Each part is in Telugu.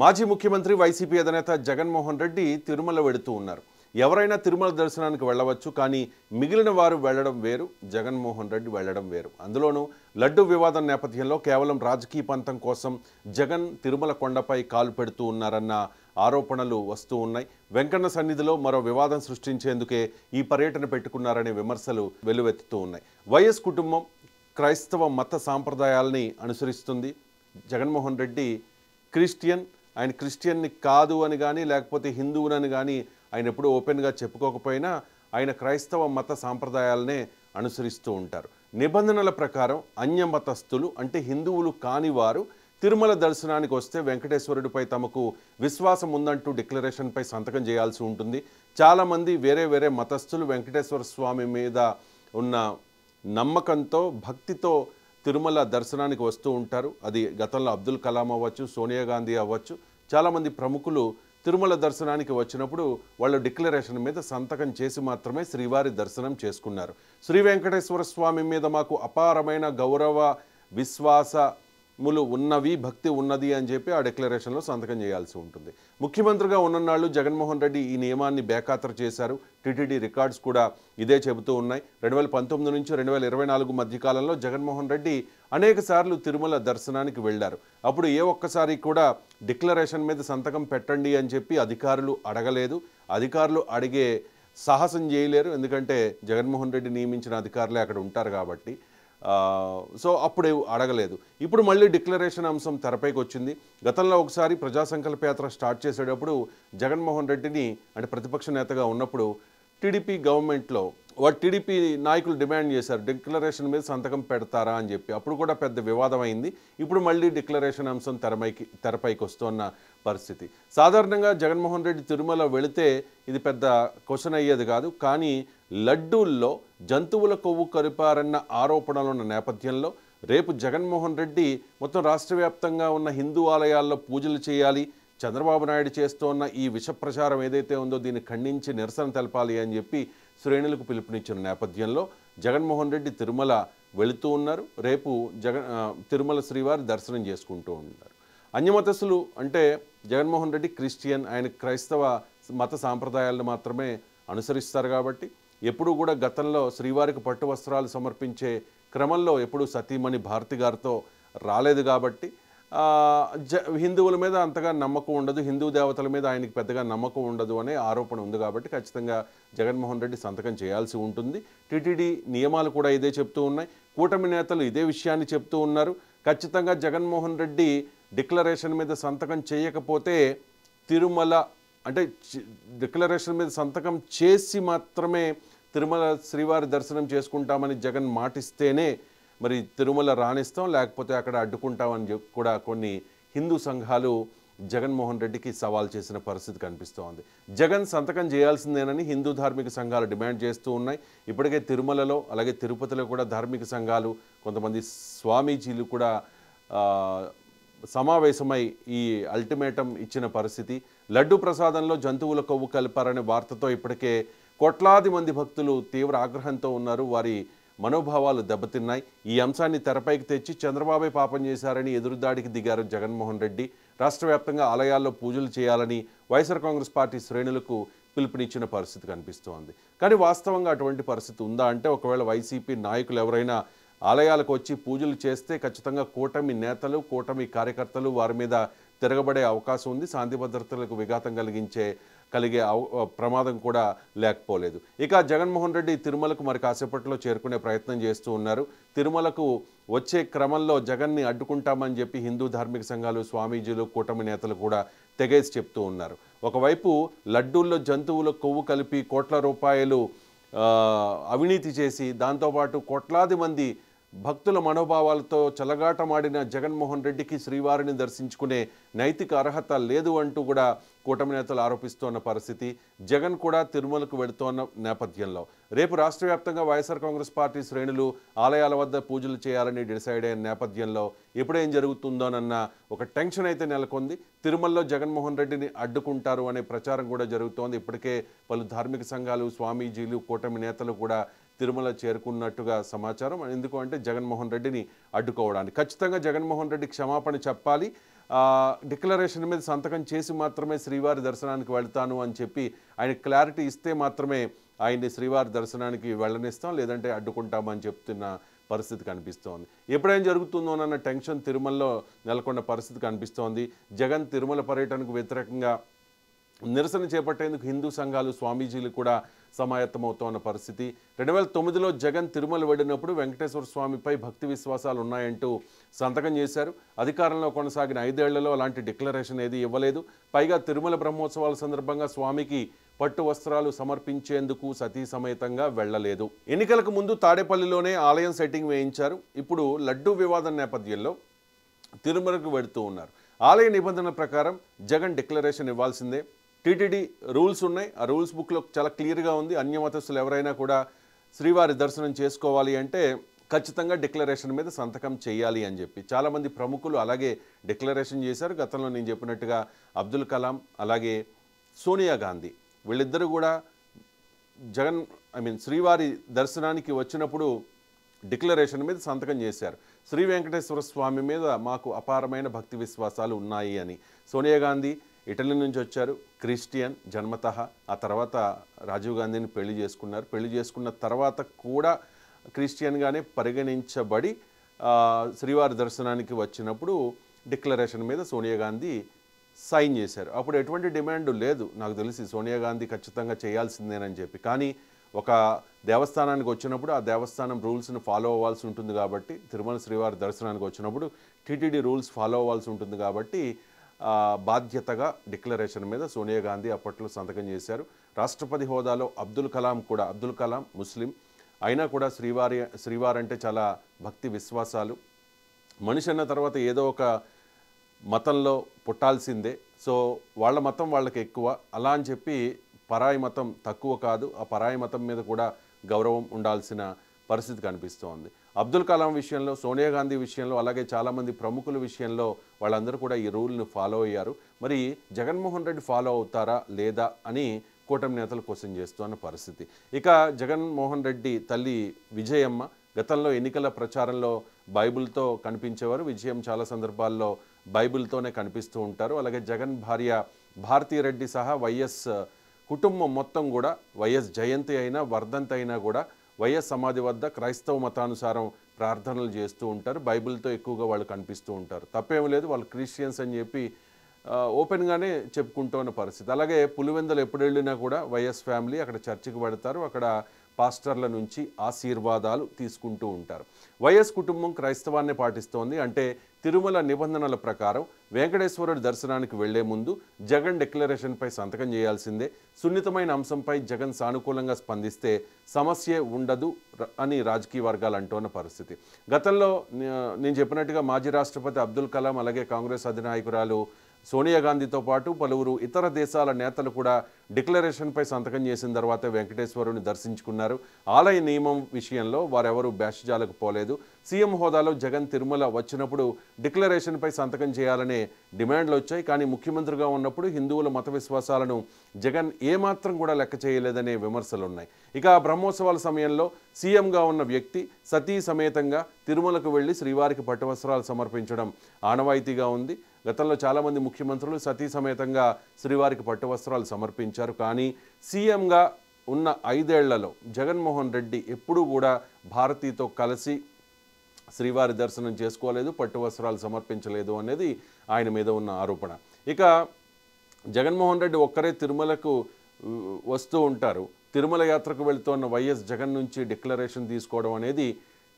మాజీ ముఖ్యమంత్రి వైసీపీ అధినేత జగన్మోహన్ రెడ్డి తిరుమల వెడుతూ ఉన్నారు. ఎవరైనా తిరుమల దర్శనానికి వెళ్ళవచ్చు, కానీ మిగిలిన వారు వెళ్ళడం వేరు, జగన్మోహన్ రెడ్డి వెళ్ళడం వేరు. అందులోనూ లడ్డు వివాదం నేపథ్యంలో కేవలం రాజకీయ పంతం కోసం జగన్ తిరుమల కొండపై కాలు పెడుతూ ఉన్నారన్న ఆరోపణలు వస్తూ ఉన్నాయి. వెంకన్న సన్నిధిలో మరో వివాదం సృష్టించేందుకే ఈ పర్యటన పెట్టుకున్నారనే విమర్శలు వెల్లువెత్తుతూ ఉన్నాయి. వైఎస్ కుటుంబం క్రైస్తవ మత సాంప్రదాయాల్ని అనుసరిస్తుంది. జగన్మోహన్ రెడ్డి క్రిస్టియన్, ఆయన క్రిస్టియన్ని కాదు అని కానీ లేకపోతే హిందువునని కానీ ఆయన ఎప్పుడూ ఓపెన్గా చెప్పుకోకపోయినా ఆయన క్రైస్తవ మత సాంప్రదాయాలనే అనుసరిస్తూ ఉంటారు. నిబంధనల ప్రకారం అన్యమతస్థులు అంటే హిందువులు కాని వారు తిరుమల దర్శనానికి వస్తే వెంకటేశ్వరుడిపై తమకు విశ్వాసం ఉందంటూ డిక్లరేషన్పై సంతకం చేయాల్సి ఉంటుంది. చాలామంది వేరే మతస్థులు వెంకటేశ్వర స్వామి మీద ఉన్న నమ్మకంతో భక్తితో తిరుమల దర్శనానికి వస్తూ ఉంటారు. అది గతంలో అబ్దుల్ కలాం అవ్వచ్చు, సోనియా గాంధీ అవ్వచ్చు, చాలామంది ప్రముఖులు తిరుమల దర్శనానికి వచ్చినప్పుడు వాళ్ళు డిక్లరేషన్ మీద సంతకం చేసి మాత్రమే శ్రీవారి దర్శనం చేసుకున్నారు. శ్రీ వెంకటేశ్వర స్వామి మీద మాకు అపారమైన గౌరవ విశ్వాసములు ఉన్నవి, భక్తి ఉన్నది అని చెప్పి ఆ డిక్లరేషన్లో సంతకం చేయాల్సి ఉంటుంది. ముఖ్యమంత్రిగా ఉన్ననాళ్ళు జగన్మోహన్ రెడ్డి ఈ నియమాన్ని బేఖాతరు చేశారు. టీటీడీ రికార్డ్స్ కూడా ఇదే చెబుతూ ఉన్నాయి. 2019 నుంచి 2024 మధ్యకాలంలో జగన్మోహన్ రెడ్డి అనేక సార్లు తిరుమల దర్శనానికి వెళ్ళారు. అప్పుడు ఏ ఒక్కసారి కూడా డిక్లరేషన్ మీద సంతకం పెట్టండి అని చెప్పి అధికారులు అడగలేదు. అధికారులు అడిగే సాహసం చేయలేరు, ఎందుకంటే జగన్మోహన్ రెడ్డి నియమించిన అధికారులే అక్కడ ఉంటారు కాబట్టి. సో అప్పుడు అడగలేదు. ఇప్పుడు మళ్ళీ డిక్లరేషన్ అంశం తెరపైకి వచ్చింది. గతంలో ఒకసారి ప్రజా సంకల్ప యాత్ర స్టార్ట్ చేసేటప్పుడు జగన్మోహన్ రెడ్డిని అంటే ప్రతిపక్ష నేతగా ఉన్నప్పుడు టీడీపీ గవర్నమెంట్లో టీడీపీ నాయకులు డిమాండ్ చేశారు, డిక్లరేషన్ మీద సంతకం పెడతారా అని చెప్పి. అప్పుడు కూడా పెద్ద వివాదం అయింది. ఇప్పుడు మళ్ళీ డిక్లరేషన్ అంశం తెరపైకి వస్తున్న పరిస్థితి. సాధారణంగా జగన్మోహన్ రెడ్డి తిరుమల వెళితే ఇది పెద్ద క్వశ్చన్ అయ్యేది కాదు. కానీ లడ్డూల్లో జంతువుల కొవ్వు కలిపారన్న ఆరోపణలు ఉన్న నేపథ్యంలో రేపు జగన్మోహన్ రెడ్డి మొత్తం రాష్ట్ర వ్యాప్తంగా ఉన్న హిందూ ఆలయాల్లో పూజలు చేయాలి, చంద్రబాబు నాయుడు చేస్తున్న ఈ విష ప్రచారం ఏదైతే ఉందో దీన్ని ఖండించి నిరసన తెలపాలి అని చెప్పి శ్రేణులకు పిలుపునిచ్చిన నేపథ్యంలో జగన్మోహన్ రెడ్డి తిరుమల వెళుతూ ఉన్నారు. రేపు తిరుమల శ్రీవారి దర్శనం చేసుకుంటూ ఉన్నారు. అన్యమతస్థులు అంటే జగన్మోహన్ రెడ్డి క్రిస్టియన్, ఆయన క్రైస్తవ మత సాంప్రదాయాలను మాత్రమే అనుసరిస్తారు కాబట్టి ఎప్పుడూ కూడా గతంలో శ్రీవారికి పట్టు వస్త్రాలు సమర్పించే క్రమంలో ఎప్పుడూ సతీమణి భారతి గారితో రాలేదు కాబట్టి హిందువుల మీద అంతగా నమ్మకం ఉండదు, హిందూ దేవతల మీద ఆయనకి పెద్దగా నమ్మకం ఉండదు అనే ఆరోపణ ఉంది కాబట్టి ఖచ్చితంగా జగన్మోహన్ రెడ్డి సంతకం చేయాల్సి ఉంటుంది. టీటీడీ నియమాలు కూడా ఇదే చెప్తూ ఉన్నాయి. కూటమి నేతలు ఇదే విషయాన్ని చెప్తూ ఉన్నారు. ఖచ్చితంగా జగన్మోహన్ రెడ్డి డిక్లరేషన్ మీద సంతకం చేయకపోతే తిరుమల అంటే డిక్లరేషన్ మీద సంతకం చేసి మాత్రమే తిరుమల శ్రీవారి దర్శనం చేసుకుంటామని జగన్ మాటిస్తేనే మరి తిరుమల రాణిస్తాం, లేకపోతే అక్కడ అడ్డుకుంటామని కూడా కొన్ని హిందూ సంఘాలు జగన్మోహన్ రెడ్డికి సవాల్ చేసిన పరిస్థితి కనిపిస్తోంది. జగన్ సంతకం చేయాల్సిందేనని హిందూ ధార్మిక సంఘాలు డిమాండ్ చేస్తూ ఉన్నాయి. ఇప్పటికే తిరుమలలో అలాగే తిరుపతిలో కూడా ధార్మిక సంఘాలు కొంతమంది స్వామీజీలు కూడా సమావేశమై ఈ అల్టిమేటం ఇచ్చిన పరిస్థితి. లడ్డు ప్రసాదంలో జంతువుల కొవ్వు కలిపారనే వార్తతో ఇప్పటికే కోట్లాది మంది భక్తులు తీవ్ర ఆగ్రహంతో ఉన్నారు. వారి మనోభావాలు దెబ్బతిన్నాయి. ఈ అంశాన్ని తెరపైకి తెచ్చి చంద్రబాబే పాపం చేశారని ఎదురుదాడికి దిగారు జగన్మోహన్ రెడ్డి. రాష్ట్ర వ్యాప్తంగా ఆలయాల్లో పూజలు చేయాలని వైఎస్ఆర్ కాంగ్రెస్ పార్టీ శ్రేణులకు పిలుపునిచ్చిన పరిస్థితి కనిపిస్తోంది. కానీ వాస్తవంగా అటువంటి పరిస్థితి ఉందా అంటే ఒకవేళ వైసీపీ నాయకులు ఎవరైనా ఆలయాలకు వచ్చి పూజలు చేస్తే ఖచ్చితంగా కూటమి నేతలు, కూటమి కార్యకర్తలు వారి మీద తిరగబడే అవకాశం ఉంది. శాంతి భద్రతలకు విఘాతం కలిగే ప్రమాదం కూడా లేకపోలేదు. ఇక జగన్మోహన్ రెడ్డి తిరుమలకు మరి కాసేపట్లో చేరుకునే ప్రయత్నం చేస్తూ ఉన్నారు. తిరుమలకు వచ్చే క్రమంలో జగన్ని అడ్డుకుంటామని చెప్పి హిందూ ధార్మిక సంఘాలు, స్వామీజీలు, కూటమి నేతలు కూడా తెగేసి చెప్తూ ఉన్నారు. ఒకవైపు లడ్డూల్లో జంతువుల కొవ్వు కలిపి కోట్ల రూపాయలు అవినీతి చేసి దాంతోపాటు కోట్లాది మంది భక్తుల మనోభావాలతో చెలగాటమాడిన జగన్మోహన్ రెడ్డికి శ్రీవారిని దర్శించుకునే నైతిక అర్హత లేదు అంటూ కూడా కూటమి నేతలు ఆరోపిస్తున్న పరిస్థితి. జగన్ కూడా తిరుమలకు వెళుతోన్న నేపథ్యంలో రేపు రాష్ట్ర వ్యాప్తంగా వైఎస్ఆర్ కాంగ్రెస్ పార్టీ శ్రేణులు ఆలయాల వద్ద పూజలు చేయాలని డిసైడ్ అయిన నేపథ్యంలో ఎప్పుడేం జరుగుతుందోనన్న ఒక టెన్షన్ అయితే నెలకొంది. తిరుమలలో జగన్మోహన్ రెడ్డిని అడ్డుకుంటారు అనే ప్రచారం కూడా జరుగుతోంది. ఇప్పటికే పలు ధార్మిక సంఘాలు, స్వామీజీలు, కూటమి నేతలు కూడా తిరుమల చేరుకున్నట్టుగా సమాచారం. ఎందుకు అంటే జగన్మోహన్ రెడ్డిని అడ్డుకోవడానికి ఖచ్చితంగా జగన్మోహన్ రెడ్డి క్షమాపణ చెప్పాలి. డిక్లరేషన్ మీద సంతకం చేసి మాత్రమే శ్రీవారి దర్శనానికి వెళ్తాను అని చెప్పి ఆయన క్లారిటీ ఇస్తే మాత్రమే ఆయన్ని శ్రీవారి దర్శనానికి వెళ్ళనిస్తాం, లేదంటే అడ్డుకుంటామని చెప్తున్న పరిస్థితి కనిపిస్తోంది. ఎప్పుడేం జరుగుతుందోనన్న టెన్షన్ తిరుమలలో నెలకొన్న పరిస్థితి కనిపిస్తోంది. జగన్ తిరుమల పర్యటనకు వ్యతిరేకంగా నిరసన చేపట్టేందుకు హిందూ సంఘాలు, స్వామీజీలు కూడా సమాయత్తమవుతోన్న పరిస్థితి. 2009లో జగన్ తిరుమల వెళ్ళినప్పుడు వెంకటేశ్వర స్వామిపై భక్తి విశ్వాసాలు ఉన్నాయంటూ సంతకం చేశారు. అధికారంలో కొనసాగిన 5 ఏళ్లలో అలాంటి డిక్లరేషన్ ఏది ఇవ్వలేదు. పైగా తిరుమల బ్రహ్మోత్సవాల సందర్భంగా స్వామికి పట్టు వస్త్రాలు సమర్పించేందుకు సతీ సమేతంగా వెళ్లలేదు. ఎన్నికలకు ముందు తాడేపల్లిలోనే ఆలయం సెట్టింగ్ వేయించారు. ఇప్పుడు లడ్డూ వివాదం నేపథ్యంలో తిరుమలకు వెడుతూ ఉన్నారు. ఆలయ నిబంధనల ప్రకారం జగన్ డిక్లరేషన్ ఇవ్వాల్సిందే. టీటీడీ రూల్స్ ఉన్నాయి. ఆ రూల్స్ బుక్లో చాలా క్లియర్గా ఉంది. అన్యమతస్తులు ఎవరైనా కూడా శ్రీవారి దర్శనం చేసుకోవాలి అంటే ఖచ్చితంగా డిక్లరేషన్ మీద సంతకం చేయాలి అని చెప్పి చాలామంది ప్రముఖులు అలాగే డిక్లరేషన్ చేశారు. గతంలో నేను చెప్పినట్టుగా అబ్దుల్ కలాం అలాగే సోనియా గాంధీ వీళ్ళిద్దరూ కూడా శ్రీవారి దర్శనానికి వచ్చినప్పుడు డిక్లరేషన్ మీద సంతకం చేశారు. శ్రీ వెంకటేశ్వర స్వామి మీద మాకు అపారమైన భక్తి విశ్వాసాలు ఉన్నాయి అని. సోనియా గాంధీ ఇటలీ నుంచి వచ్చారు, క్రిస్టియన్ జన్మతః. ఆ తర్వాత రాజీవ్ గాంధీని పెళ్లి చేసుకున్నారు. పెళ్లి చేసుకున్న తర్వాత కూడా క్రిస్టియన్గానే పరిగణించబడి శ్రీవారి దర్శనానికి వచ్చినప్పుడు డిక్లరేషన్ మీద సోనియా గాంధీ సైన్ చేశారు. అప్పుడు ఎటువంటి డిమాండ్ లేదు నాకు తెలిసి, సోనియా గాంధీ ఖచ్చితంగా చేయాల్సిందేనని చెప్పి. కానీ ఒక దేవస్థానానికి వచ్చినప్పుడు ఆ దేవస్థానం రూల్స్ని ఫాలో అవ్వాల్సి ఉంటుంది కాబట్టి, తిరుమల శ్రీవారి దర్శనానికి వచ్చినప్పుడు టీటీడీ రూల్స్ ఫాలో అవ్వాల్సి ఉంటుంది కాబట్టి బాధ్యతగా డిక్లరేషన్ మీద సోనియా గాంధీ అప్పట్లో సంతకం చేశారు. రాష్ట్రపతి హోదాలో అబ్దుల్ కలాం ముస్లిం అయినా కూడా శ్రీవారి అంటే చాలా భక్తి విశ్వాసాలు. మనిషి అన్న తర్వాత ఏదో ఒక మతంలో పుట్టాల్సిందే. సో వాళ్ళ మతం వాళ్ళకి ఎక్కువ, అలా అని చెప్పి పరాయి మతం తక్కువ కాదు. ఆ పరాయి మతం మీద కూడా గౌరవం ఉండాల్సిన పరిస్థితి కనిపిస్తోంది. అబ్దుల్ కలాం విషయంలో, సోనియా గాంధీ విషయంలో, అలాగే చాలామంది ప్రముఖుల విషయంలో వాళ్ళందరూ కూడా ఈ రూల్ను ఫాలో అయ్యారు. మరి జగన్మోహన్ రెడ్డి ఫాలో అవుతారా లేదా అని కూటమి నేతలు క్వశ్చన్ చేస్తున్న పరిస్థితి. ఇక జగన్మోహన్ రెడ్డి తల్లి విజయమ్మ గతంలో ఎన్నికల ప్రచారంలో బైబిల్తో కనిపించేవారు. విజయం చాలా సందర్భాల్లో బైబిల్తోనే కనిపిస్తూ ఉంటారు. అలాగే జగన్ భార్య భారతీరెడ్డి సహా వైఎస్ కుటుంబం మొత్తం కూడా వైఎస్ జయంతి అయినా వర్ధంతి అయినా కూడా వైఎస్ సమాధి వద్ద క్రైస్తవ మతానుసారం ప్రార్థనలు చేస్తూ ఉంటారు. బైబిల్తో ఎక్కువగా వాళ్ళు కనిపిస్తూ ఉంటారు. తప్పేమీ లేదు, వాళ్ళు క్రిస్టియన్స్ అని చెప్పి ఓపెన్గానే చెప్పుకుంటూ ఉన్న పరిస్థితి. అలాగే పులివెందులు ఎప్పుడు వెళ్ళినా కూడా వైఎస్ ఫ్యామిలీ అక్కడ చర్చికి పెడతారు. అక్కడ పాస్టర్ల నుంచి ఆశీర్వాదాలు తీసుకుంటూ ఉంటారు. వైఎస్ కుటుంబం క్రైస్తవాన్ని పాటిస్తోంది. అంటే తిరుమల నిబంధనల ప్రకారం వెంకటేశ్వరుడి దర్శనానికి వెళ్లే ముందు జగన్ డిక్లరేషన్పై సంతకం చేయాల్సిందే. సున్నితమైన అంశంపై జగన్ సానుకూలంగా స్పందిస్తే సమస్యే ఉండదు అని రాజకీయ వర్గాలు అంటున్న పరిస్థితి. గతంలో నేను చెప్పినట్టుగా మాజీ రాష్ట్రపతి అబ్దుల్ కలాం అలాగే కాంగ్రెస్ అధినాయకురాలు సోనియా గాంధీతో పాటు పలువురు ఇతర దేశాల నేతలు కూడా డిక్లరేషన్పై సంతకం చేసిన తర్వాత వెంకటేశ్వరుని దర్శించుకున్నారు. ఆలయ నియమం విషయంలో వారెవరూ బ్యాష్జాలకు పోలేదు. సీఎం హోదాలో జగన్ తిరుమల వచ్చినప్పుడు డిక్లరేషన్పై సంతకం చేయాలనే డిమాండ్లు వచ్చాయి. కానీ ముఖ్యమంత్రిగా ఉన్నప్పుడు హిందువుల మత విశ్వాసాలను జగన్ ఏమాత్రం కూడా లెక్క చేయలేదనే విమర్శలు ఉన్నాయి. ఇక బ్రహ్మోత్సవాల సమయంలో సీఎంగా ఉన్న వ్యక్తి సతీ సమేతంగా తిరుమలకు వెళ్లి శ్రీవారికి పట్టువస్త్రాలు సమర్పించడం ఆనవాయితీగా ఉంది. గతంలో చాలామంది ముఖ్యమంత్రులు సతీ సమేతంగా శ్రీవారికి పట్టువస్త్రాలు సమర్పించారు. కానీ సీఎంగా ఉన్న 5 ఏళ్లలో జగన్మోహన్ రెడ్డి ఎప్పుడూ కూడా భారతీతో కలిసి శ్రీవారి దర్శనం చేసుకోలేదు, పట్టువస్త్రాలు సమర్పించలేదు అనేది ఆయన మీద ఉన్న ఆరోపణ. ఇక జగన్మోహన్ రెడ్డి ఒక్కరే తిరుమలకు వస్తూ ఉంటారు. తిరుమల యాత్రకు వెళుతున్న వైఎస్ జగన్ నుంచి డిక్లరేషన్ తీసుకోవడం అనేది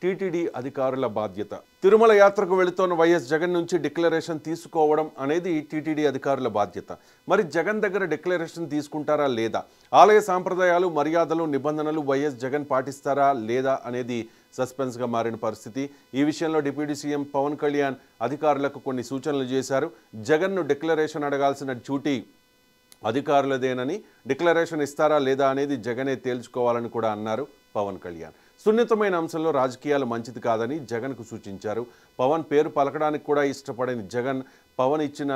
టీటీడీ అధికారుల బాధ్యత. తిరుమల యాత్రకు వెళుతున్న వైఎస్ జగన్ నుంచి డిక్లరేషన్ తీసుకోవడం అనేది టీటీడీ అధికారుల బాధ్యత. మరి జగన్ దగ్గర డిక్లరేషన్ తీసుకుంటారా లేదా, ఆలయ సాంప్రదాయాలు మర్యాదలు నిబంధనలు వైఎస్ జగన్ పాటిస్తారా లేదా అనేది సస్పెన్స్గా మారిన పరిస్థితి. ఈ విషయంలో డిప్యూటీ సీఎం పవన్ కళ్యాణ్ అధికారులకు కొన్ని సూచనలు చేశారు. జగన్ను డిక్లరేషన్ అడగాల్సిన డ్యూటీ అధికారులదేనని, డిక్లరేషన్ ఇస్తారా లేదా అనేది జగనే తేల్చుకోవాలని కూడా అన్నారు పవన్ కళ్యాణ్. సున్నితమైన అంశంలో రాజకీయాలు మంచిది కాదని జగన్కు సూచించారు. పవన్ పేరు పలకడానికి కూడా ఇష్టపడని జగన్ పవన్ ఇచ్చిన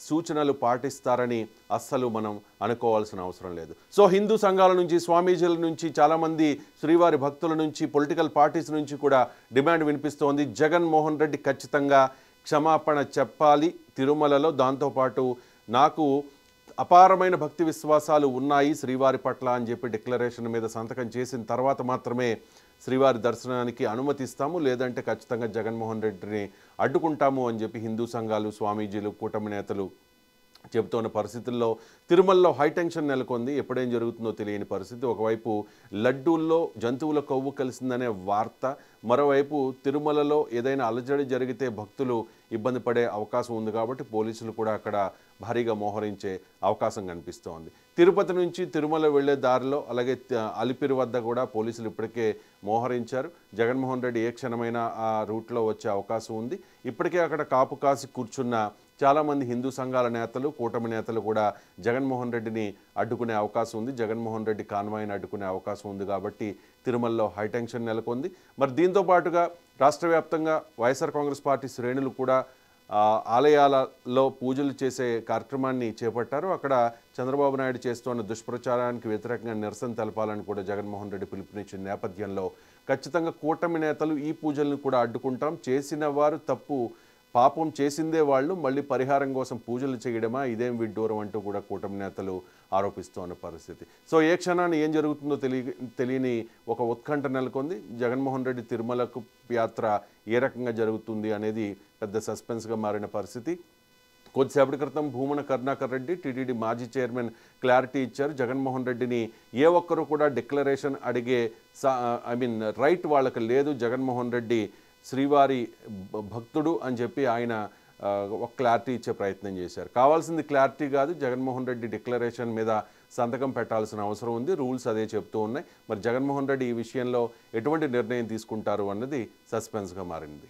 సూచనలు పాటిస్తారని అస్సలు మనం అనుకోవాల్సిన అవసరం లేదు. సో హిందూ సంఘాల నుంచి, స్వామీజీల నుంచి, చాలామంది శ్రీవారి భక్తుల నుంచి, పొలిటికల్ పార్టీస్ నుంచి కూడా డిమాండ్ వినిపిస్తోంది. జగన్మోహన్ రెడ్డి ఖచ్చితంగా క్షమాపణ చెప్పాలి, తిరుమలలో. దాంతోపాటు నాకు అపారమైన భక్తి విశ్వాసాలు ఉన్నాయి శ్రీవారి పట్ల అని చెప్పి డిక్లరేషన్ మీద సంతకం చేసిన తర్వాత మాత్రమే శ్రీవారి దర్శనానికి అనుమతిస్తాము, లేదంటే ఖచ్చితంగా జగన్మోహన్ రెడ్డిని అడ్డుకుంటాము అని చెప్పి హిందూ సంఘాలు, స్వామీజీలు, కూటమి నేతలు చెబుతున్న పరిస్థితుల్లో తిరుమలలో హైటెన్షన్ నెలకొంది. ఎప్పుడేం జరుగుతుందో తెలియని పరిస్థితి. ఒకవైపు లడ్డూల్లో జంతువుల కొవ్వు కలిసిందనే వార్త, మరోవైపు తిరుమలలో ఏదైనా అలజడి జరిగితే భక్తులు ఇబ్బంది పడే అవకాశం ఉంది కాబట్టి పోలీసులు కూడా అక్కడ భారీగా మోహరించే అవకాశం కనిపిస్తోంది. తిరుపతి నుంచి తిరుమల వెళ్లే దారిలో అలాగే అలిపిరి వద్ద కూడా పోలీసులు ఇప్పటికే మోహరించారు. జగన్మోహన్ రెడ్డి ఏ క్షణమైనా ఆ రూట్లో వచ్చే అవకాశం ఉంది. ఇప్పటికే అక్కడ కాపు కాసి కూర్చున్న చాలామంది హిందూ సంఘాల నేతలు, కూటమి నేతలు కూడా జగన్మోహన్ రెడ్డిని అడ్డుకునే అవకాశం ఉంది. జగన్మోహన్ రెడ్డి కాన్వాయ్ని అడ్డుకునే అవకాశం ఉంది కాబట్టి తిరుమలలో హైటెన్షన్ నెలకొంది. మరి దీంతో పాటుగా రాష్ట్ర వ్యాప్తంగా వైఎస్ఆర్ కాంగ్రెస్ పార్టీ శ్రేణులు కూడా ఆలయాలలో పూజలు చేసే కార్యక్రమాన్ని చేపట్టారు. అక్కడ చంద్రబాబు నాయుడు చేస్తున్న దుష్ప్రచారానికి వ్యతిరేకంగా నిరసన తెలపాలని కూడా జగన్మోహన్ రెడ్డి పిలుపునిచ్చిన నేపథ్యంలో ఖచ్చితంగా కూటమి నేతలు ఈ పూజలను కూడా అడ్డుకుంటాం, చేసిన వారు తప్పు, పాపం చేసిందే వాళ్ళు, మళ్ళీ పరిహారం కోసం పూజలు చేయడమా, ఇదేం విడ్డూరం అంటూ కూడా కూటమి నేతలు ఆరోపిస్తున్న పరిస్థితి. సో ఏ క్షణాన్ని ఏం జరుగుతుందో తెలియని ఒక ఉత్కంఠ నెలకొంది. జగన్మోహన్ రెడ్డి తిరుమలకు యాత్ర ఏ రకంగా జరుగుతుంది అనేది పెద్ద సస్పెన్స్గా మారిన పరిస్థితి. కొద్దిసేపటి క్రితం భూమన కరుణాకర్ రెడ్డి టీటీడీ మాజీ చైర్మన్ క్లారిటీ ఇచ్చారు. జగన్మోహన్ రెడ్డిని ఏ ఒక్కరు కూడా డిక్లరేషన్ అడిగే రైట్ వాళ్ళకి లేదు. జగన్మోహన్ రెడ్డి శ్రీవారి భక్తుడు అని చెప్పి ఆయన ఒక క్లారిటీ ఇచ్చే ప్రయత్నం చేశారు. కావాల్సింది క్లారిటీ కాదు, జగన్మోహన్ రెడ్డి డిక్లరేషన్ మీద సంతకం పెట్టాల్సిన అవసరం ఉంది. రూల్స్ అదే చెప్తూ ఉన్నాయి. మరి జగన్మోహన్ రెడ్డి ఈ విషయంలో ఎటువంటి నిర్ణయం తీసుకుంటారు అన్నది సస్పెన్స్గా మారింది.